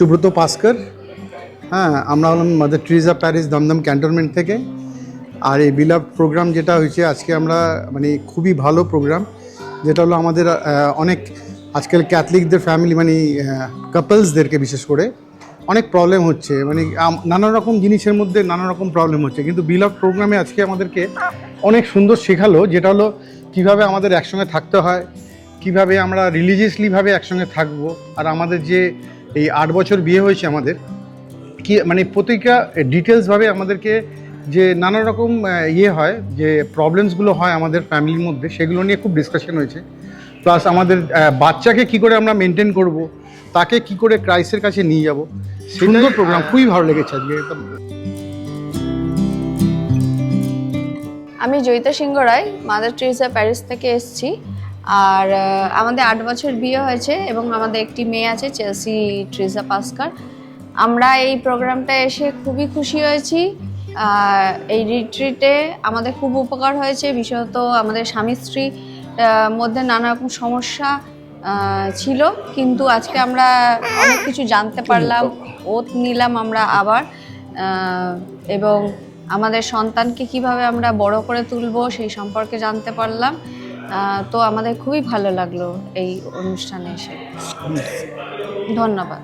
সুব্রত পাস্কর। হ্যাঁ, আমরা হলাম mother Teresa parish Dumdum cantonment থেকে। আর এই বিলাভ প্রোগ্রাম যেটা হয়েছে আজকে, আমরা মানে খুবই ভালো প্রোগ্রাম, যেটা হলো আমাদের অনেক আজকাল ক্যাথলিকদের ফ্যামিলি মানে কাপলসদেরকে বিশেষ করে অনেক প্রবলেম হচ্ছে, মানে নানা রকম জিনিসের মধ্যে নানা রকম প্রবলেম হচ্ছে, কিন্তু বিলাভ প্রোগ্রামে আজকে আমাদেরকে অনেক সুন্দর শেখালো, যেটা হলো কীভাবে আমাদের একসঙ্গে থাকতে হয়, কিভাবে আমরা রিলিজিয়াসলিভাবে একসঙ্গে থাকবো। আর আমাদের যে এই 8 বছর বিয়ে হয়েছে আমাদের, কি মানে প্রত্যেকটা ডিটেলসভাবে আমাদেরকে যে নানা রকম হয়, যে প্রবলেমসগুলো হয় আমাদের ফ্যামিলির মধ্যে, সেগুলো নিয়ে খুব ডিসকাশন হয়েছে। প্লাস আমাদের বাচ্চাকে কি করে আমরা মেনটেন করব, তাকে কি করে ক্রাইস্টের কাছে নিয়ে যাব, সুন্দর প্রোগ্রাম, খুবই ভালো লেগেছে আজকে। আমি জয়িতা সিংহ রায়, মাদার টেরেসা প্যারিস থেকে এসেছি। আর আমাদের 8 বছর বিয়ে হয়েছে এবং আমাদের একটি মেয়ে আছে, চেলসি টেরেসা পাস্কর। আমরা এই প্রোগ্রামটা এসে খুবই খুশি হয়েছি। এই রিট্রিটে আমাদের খুব উপকার হয়েছে, বিশেষত আমাদের স্বামী স্ত্রী মধ্যে নানা রকম সমস্যা ছিল, কিন্তু আজকে আমরা অনেক কিছু জানতে পারলাম, ওত নিলাম আমরা আবার, এবং আমাদের সন্তানকে কিভাবে আমরা বড় করে তুলবো সেই সম্পর্কে জানতে পারলাম। তো আমাদের খুবই ভালো লাগলো এই অনুষ্ঠানে এসে। ধন্যবাদ।